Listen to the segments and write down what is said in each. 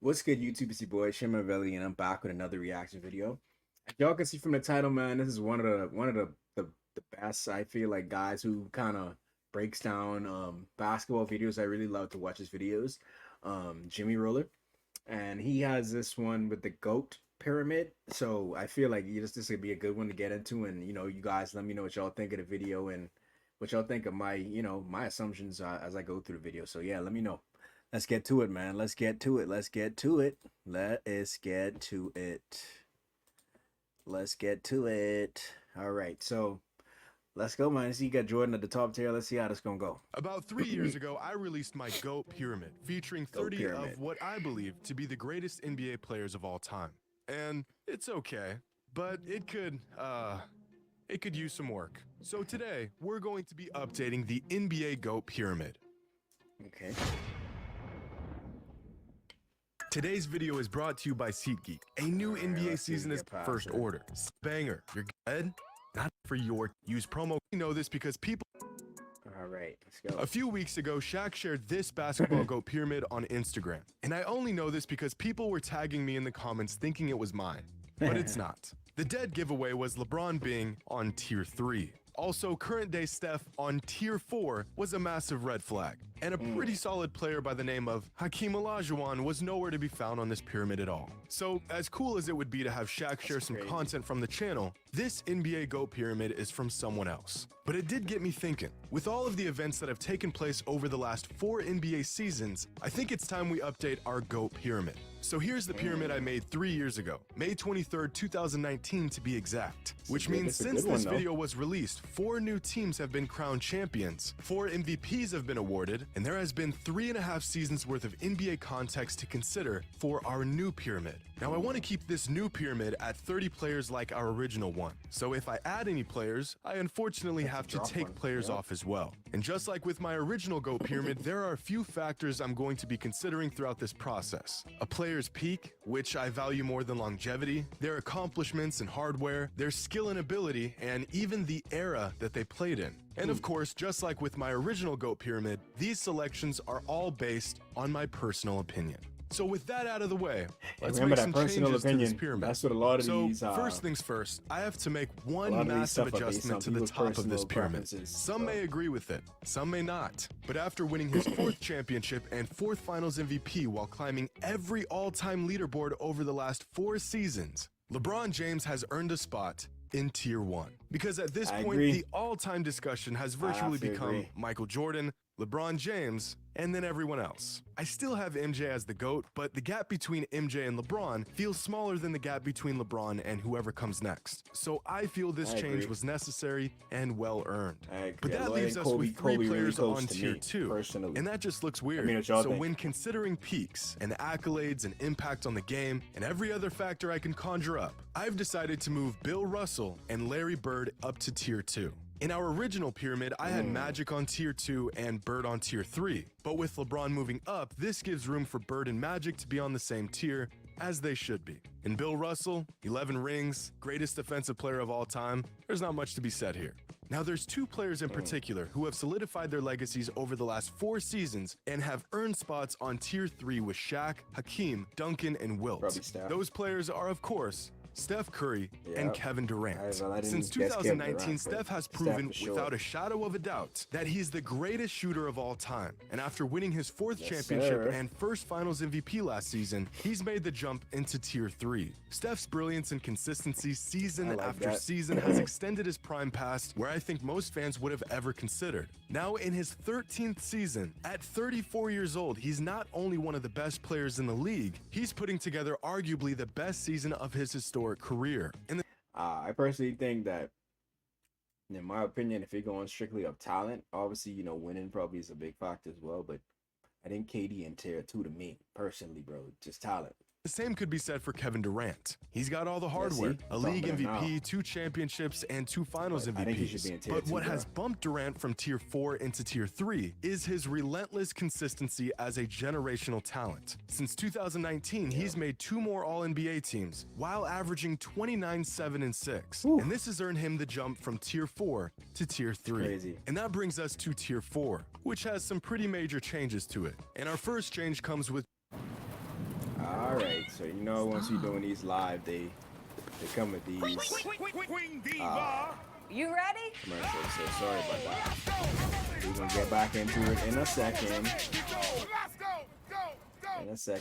What's good, YouTube? It's your boy Shemaveli, and I'm back with another reaction video. As y'all can see from the title, man, this is one of the best. I feel like guys who kind of breaks down basketball videos. I really love to watch his videos. Jxmy Roller, and he has this one with the goat pyramid. So I feel like this could be a good one to get into. And you guys, let me know what y'all think of the video and what y'all think of my my assumptions as I go through the video. So yeah, let me know. Let's get to it, man. Let's get to it. Let's get to it. Let us get to it. Let's get to it. All right, so let's go, man. See, you got Jordan at the top tier. Let's see how this gonna go. About 3 years ago, I released my GOAT Pyramid, featuring 30 Pyramid. of what I believe to be the greatest NBA players of all time. And it's okay, but it could use some work. So today, we're going to be updating the NBA GOAT Pyramid. Okay. Today's video is brought to you by SeatGeek. A new NBA season is first order. Banger, you're good? Not for your use promo. You know this because people... All right, let's go. A few weeks ago, Shaq shared this basketball GOAT pyramid on Instagram. And I only know this because people were tagging me in the comments thinking it was mine. But it's not. The dead giveaway was LeBron being on tier 3. Also, current day Steph on tier 4 was a massive red flag. And a pretty solid player by the name of Hakeem Olajuwon was nowhere to be found on this pyramid at all. So, as cool as it would be to have Shaq share some content from the channel, this NBA GOAT pyramid is from someone else. But it did get me thinking. With all of the events that have taken place over the last 4 NBA seasons, I think it's time we update our GOAT pyramid. So here's the pyramid I made 3 years ago, May 23rd, 2019 to be exact. Which means since this video was released, 4 new teams have been crowned champions, 4 MVPs have been awarded, and there has been 3.5 seasons worth of NBA context to consider for our new pyramid. Now I want to keep this new pyramid at 30 players like our original one. So if I add any players, I unfortunately have to take players off as well. And just like with my original GOAT pyramid, there are a few factors I'm going to be considering throughout this process. A player's peak, which I value more than longevity, their accomplishments and hardware, their skill and ability, and even the era that they played in. And of course, just like with my original GOAT pyramid, these selections are all based on my personal opinion. So with that out of the way, let's make some changes to this pyramid. That's what a lot of these. First things first, I have to make one massive adjustment to the top of this pyramid. Some may agree with it, some may not. But after winning his 4th championship and 4th Finals MVP while climbing every all-time leaderboard over the last 4 seasons, LeBron James has earned a spot in tier 1. Because at this point, the all-time discussion has virtually become Michael Jordan, LeBron James, and then everyone else. I still have MJ as the GOAT, but the gap between MJ and LeBron feels smaller than the gap between LeBron and whoever comes next. So I feel this change was necessary and well earned. But that leaves us with 3 players on tier 2, and that just looks weird. So when considering peaks and accolades and impact on the game and every other factor I can conjure up, I've decided to move Bill Russell and Larry Bird up to tier 2. In our original pyramid, I had Magic on tier 2 and Bird on tier 3. But with LeBron moving up, this gives room for Bird and Magic to be on the same tier, as they should be. And Bill Russell, 11 rings, greatest defensive player of all time, there's not much to be said here. Now there's 2 players in particular who have solidified their legacies over the last 4 seasons and have earned spots on tier 3 with Shaq, Hakeem, Duncan, and Wilt. Those players are, of course, Steph Curry and Kevin Durant. Since 2019, Steph has proven without a shadow of a doubt that he's the greatest shooter of all time. And after winning his 4th championship and 1st Finals MVP last season, he's made the jump into tier 3. Steph's brilliance and consistency season after season has extended his prime past where I think most fans would have ever considered. Now in his 13th season, at 34 years old, he's not only one of the best players in the league, he's putting together arguably the best season of his historic career. I personally think that, in my opinion, if you're going strictly of talent, obviously, winning probably is a big factor as well. But I think KD in tier 2 to me, personally, bro, just talent. The same could be said for Kevin Durant. He's got all the hardware, a league MVP, 2 championships, and 2 finals MVPs. But what has bumped Durant from tier 4 into tier 3 is his relentless consistency as a generational talent. Since 2019, he's made 2 more All-NBA teams, while averaging 29, 7, and 6. And this has earned him the jump from tier 4 to tier 3. And that brings us to tier 4, which has some pretty major changes to it. And our first change comes with All right, so you know once you're doing these live, they come with these you ready? commercials. So sorry about that. We're gonna get back into it in a second.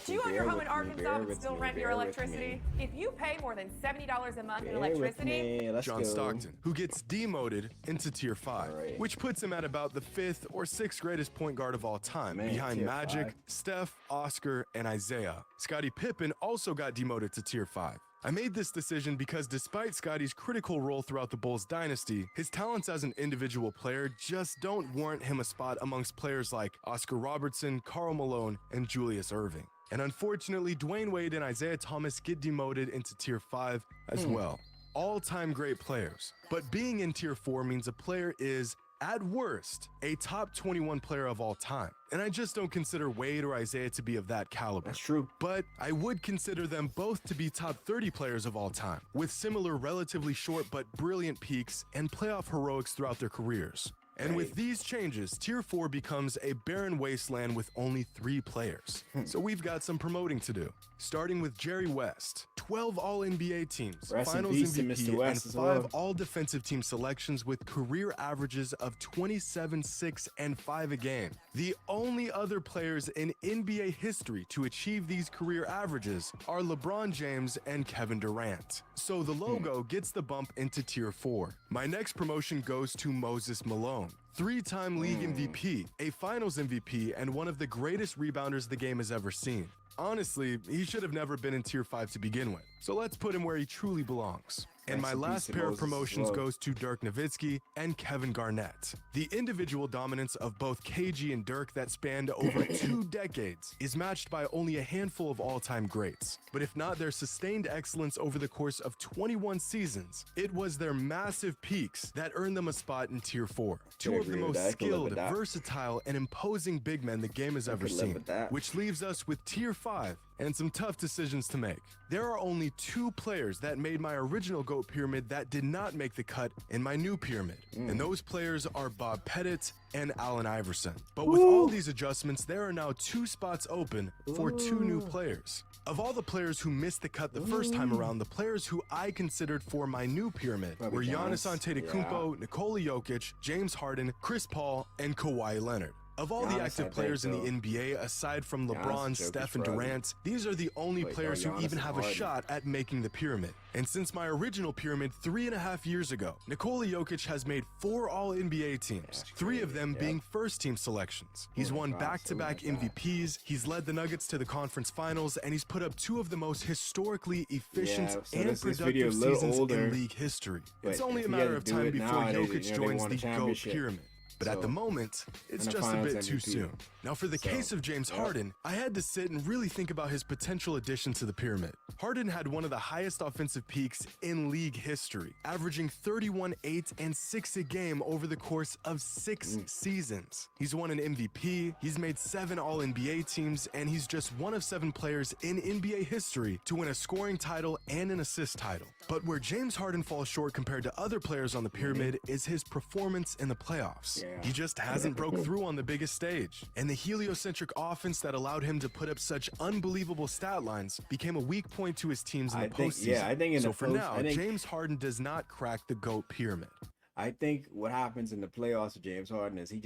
Do you own your home in Arkansas but still rent your electricity? If you pay more than $70 a month in electricity, John Stockton, who gets demoted into Tier 5, which puts him at about the 5th or 6th greatest point guard of all time, behind Magic, Steph, Oscar, and Isaiah. Scottie Pippen also got demoted to Tier 5. I made this decision because despite Scottie's critical role throughout the Bulls dynasty, his talents as an individual player just don't warrant him a spot amongst players like Oscar Robertson, Karl Malone, and Julius Erving. And unfortunately, Dwayne Wade and Isaiah Thomas get demoted into Tier 5 as well. All-time great players. But being in Tier 4 means a player is, at worst, a top 21 player of all time. And I just don't consider Wade or Isaiah to be of that caliber. That's true. But I would consider them both to be top 30 players of all time, with similar relatively short but brilliant peaks and playoff heroics throughout their careers. And with these changes, Tier 4 becomes a barren wasteland with only 3 players. So we've got some promoting to do. Starting with Jerry West, 12 All-NBA teams, Finals MVP, and 5 All-Defensive Team selections with career averages of 27, 6, and 5 a game. The only other players in NBA history to achieve these career averages are LeBron James and Kevin Durant. So the logo gets the bump into Tier 4. My next promotion goes to Moses Malone. 3-time league MVP, a finals MVP, and one of the greatest rebounders the game has ever seen. Honestly, he should have never been in Tier 5 to begin with, so let's put him where he truly belongs. And my last pair of promotions goes to Dirk Nowitzki and Kevin Garnett. The individual dominance of both KG and Dirk that spanned over 2 decades is matched by only a handful of all-time greats. But if not their sustained excellence over the course of 21 seasons, it was their massive peaks that earned them a spot in Tier 4. 2 of the most skilled, versatile, and imposing big men the game has ever seen, which leaves us with Tier 5 and some tough decisions to make. There are only 2 players that made my original GOAT pyramid that did not make the cut in my new pyramid, and those players are Bob Pettit and Allen Iverson. But with all these adjustments, there are now 2 spots open for 2 new players. Of all the players who missed the cut the first time around, the players who I considered for my new pyramid were Giannis Antetokounmpo, Nikola Jokic, James Harden, Chris Paul, and Kawhi Leonard. Of all the active players in the NBA, aside from LeBron, Steph, and Durant, these are the only players who even have a shot at making the pyramid. And since my original pyramid 3.5 years ago, Nikola Jokic has made 4 All-NBA teams, 3 of them being first-team selections. He's won back-to-back MVPs, he's led the Nuggets to the conference finals, and he's put up 2 of the most historically efficient and productive seasons in league history. It's only a matter of time before Jokic joins the GOAT pyramid. But at the moment, it's just a bit too soon. Now for the case of James Harden, I had to sit and really think about his potential addition to the pyramid. Harden had one of the highest offensive peaks in league history, averaging 31, 8, and 6 a game over the course of 6 seasons. He's won an MVP, he's made 7 All-NBA teams, and he's just one of 7 players in NBA history to win a scoring title and an assist title. But where James Harden falls short compared to other players on the pyramid is his performance in the playoffs. He just hasn't broke through on the biggest stage. And the heliocentric offense that allowed him to put up such unbelievable stat lines became a weak point to his teams in the postseason. So for now, James Harden does not crack the GOAT pyramid. I think what happens in the playoffs with James Harden is he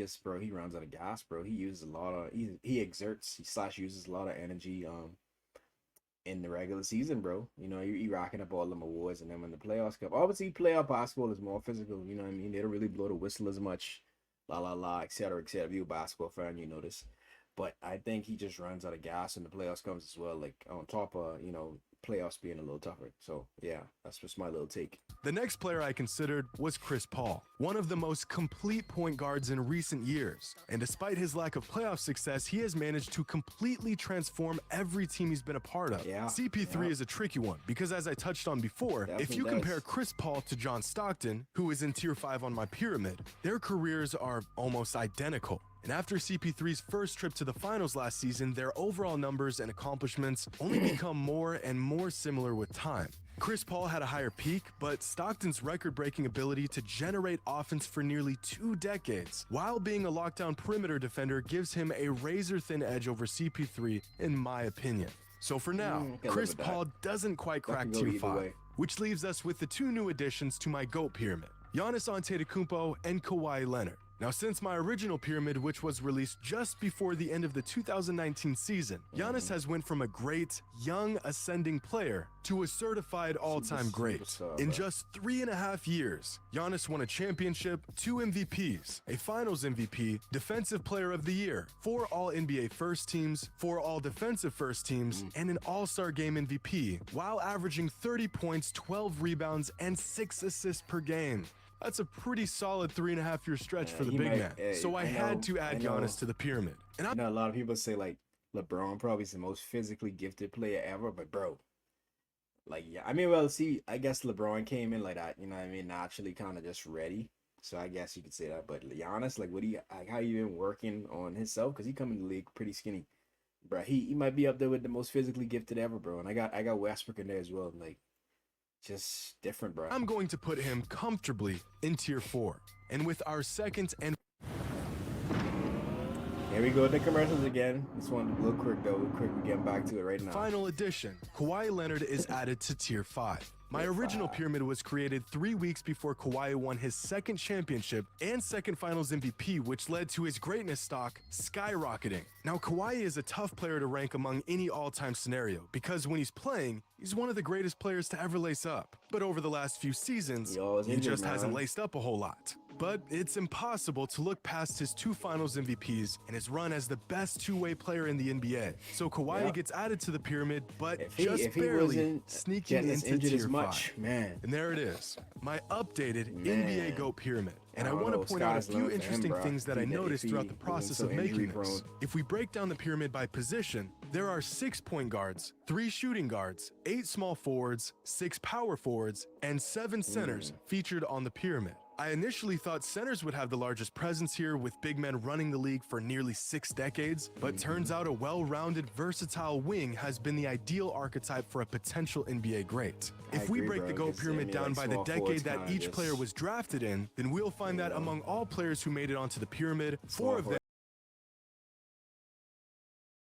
runs out of gas, bro. He uses a lot of, he uses a lot of energy in the regular season, bro. You know, you racking up all them awards, and then when the playoffs come, obviously playoff basketball is more physical, you know what I mean? They don't really blow the whistle as much. etc. If you're a basketball fan, you know this. But I think he just runs out of gas when the playoffs comes as well, like on top of, you know, playoffs being a little tougher. So yeah, that's just my little take. The next player I considered was Chris Paul, one of the most complete point guards in recent years. And despite his lack of playoff success, he has managed to completely transform every team he's been a part of. CP3 is a tricky one because, as I touched on before, if you compare Chris Paul to John Stockton, who is in Tier 5 on my pyramid, their careers are almost identical. And after CP3's first trip to the finals last season, their overall numbers and accomplishments only become more and more similar with time. Chris Paul had a higher peak, but Stockton's record-breaking ability to generate offense for nearly 2 decades, while being a lockdown perimeter defender, gives him a razor-thin edge over CP3, in my opinion. So for now, Chris Paul doesn't quite crack tier 5, which leaves us with the 2 new additions to my GOAT pyramid, Giannis Antetokounmpo and Kawhi Leonard. Now, since my original pyramid, which was released just before the end of the 2019 season, Giannis has went from a great, young, ascending player to a certified all-time great. In just 3.5 years, Giannis won a championship, 2 MVPs, a Finals MVP, Defensive Player of the Year, 4 All-NBA First Teams, 4 All-Defensive First Teams, and an All-Star Game MVP, while averaging 30 points, 12 rebounds, and 6 assists per game. That's a pretty solid 3.5-year stretch for the big man. So I had to add Giannis to the pyramid. And I know a lot of people say like LeBron probably is the most physically gifted player ever, but bro, like, yeah, I mean, well, see, I guess LeBron came in like that, you know what I mean, naturally kind of just ready. So I guess you could say that. But Giannis, like, how you been working on himself? Because he come in the league pretty skinny, bro. He might be up there with the most physically gifted ever, bro. And I got Westbrook in there as well, like. Just different, bro. I'm going to put him comfortably in tier 4. And with our second and... Here we go with the commercials again. This one real quick, though. Real quick, we're getting back to it right now. Final addition, Kawhi Leonard is added to tier 5. My original pyramid was created 3 weeks before Kawhi won his 2nd championship and 2nd Finals MVP, which led to his greatness stock skyrocketing. Now, Kawhi is a tough player to rank among any all-time scenario because when he's playing, he's one of the greatest players to ever lace up. But over the last few seasons, he just hasn't laced up a whole lot. But it's impossible to look past his 2 Finals MVPs and his run as the best two-way player in the NBA. So Kawhi gets added to the pyramid, but just barely sneaking into tier 5. Man. And there it is, my updated NBA GOAT pyramid. And I want to point out a few interesting things that I noticed throughout the process of making this. If we break down the pyramid by position, there are 6 point guards, 3 shooting guards, 8 small forwards, 6 power forwards, and 7 centers featured on the pyramid. I initially thought centers would have the largest presence here, with big men running the league for nearly 6 decades, but turns out a well-rounded, versatile wing has been the ideal archetype for a potential NBA great. If we break the GOAT pyramid down by the decade that each player was drafted in, then we'll find that among all players who made it onto the pyramid, 4 of them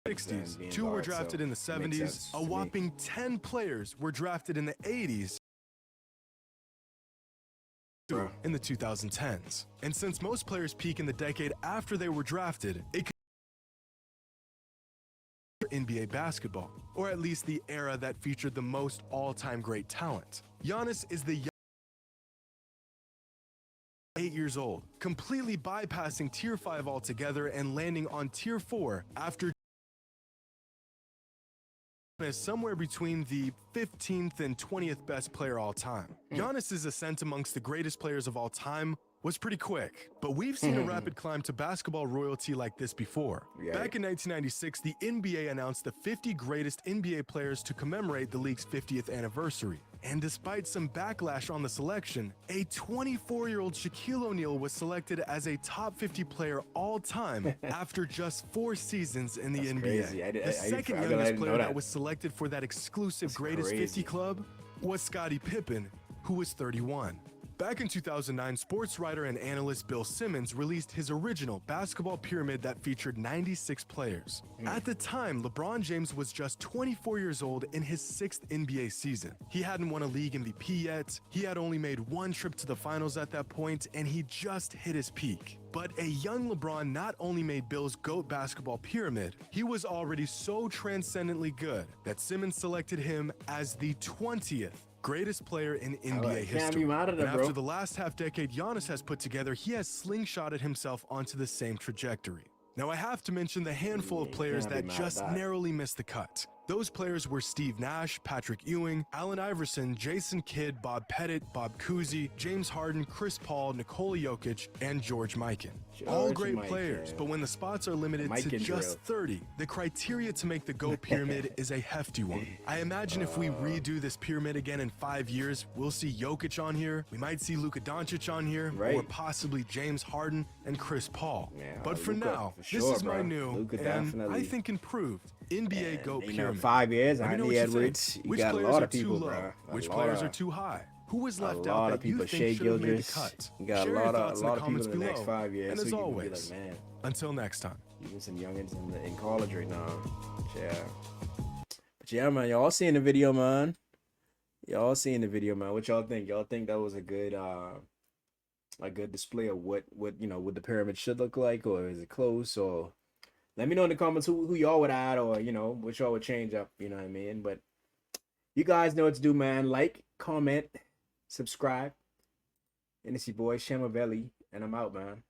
60s, 2 were drafted in the 70s, a whopping 10 players were drafted in the 80s, in the 2010s. And since most players peak in the decade after they were drafted, it could be NBA basketball, or at least the era that featured the most all-time great talent. Giannis is the 8 years old, completely bypassing tier 5 altogether and landing on tier 4 after is somewhere between the 15th and 20th best player all time. Giannis's ascent amongst the greatest players of all time was pretty quick, but we've seen a rapid climb to basketball royalty like this before. Back in 1996, the NBA announced the 50 greatest NBA players to commemorate the league's 50th anniversary. And despite some backlash on the selection, a 24-year-old Shaquille O'Neal was selected as a top 50 player all time after just 4 seasons in the NBA. The second youngest player that was selected for that exclusive Greatest 50 club was Scottie Pippen, who was 31. Back in 2009, sports writer and analyst Bill Simmons released his original basketball pyramid that featured 96 players. At the time, LeBron James was just 24 years old in his 6th NBA season. He hadn't won a league MVP yet, he had only made 1 trip to the finals at that point, and he just hit his peak. But a young LeBron not only made Bill's GOAT basketball pyramid, he was already so transcendently good that Simmons selected him as the 20th greatest player in NBA history. And after the last half-decade Giannis has put together, he has slingshotted himself onto the same trajectory. Now, I have to mention the handful of players that just narrowly missed the cut. Those players were Steve Nash, Patrick Ewing, Allen Iverson, Jason Kidd, Bob Pettit, Bob Cousy, James Harden, Chris Paul, Nikola Jokic, and George Mikan. All great players, but when the spots are limited to just 30, the criteria to make the GOAT pyramid is a hefty one. I imagine if we redo this pyramid again in 5 years, we'll see Jokic on here, we might see Luka Doncic on here, or possibly James Harden and Chris Paul. But for now, this is my new, and I think improved, NBA GOAT pyramid. 5 years, Anthony Edwards. You got a lot of people, bro. Which players are too high? Who was left out that you think should have made the cut? You got a lot of people in the next 5 years. And as always, until next time. Even some youngins in college right now. Yeah. But yeah, man, y'all seeing the video, man. Y'all seeing the video, man. What y'all think? Y'all think that was a good display of what what the pyramid should look like, or is it close? Or let me know in the comments who y'all would add, or what y'all would change up, you know what I mean? But you guys know what to do, man. Like, comment, subscribe. And it's your boy Shemaveli, and I'm out, man.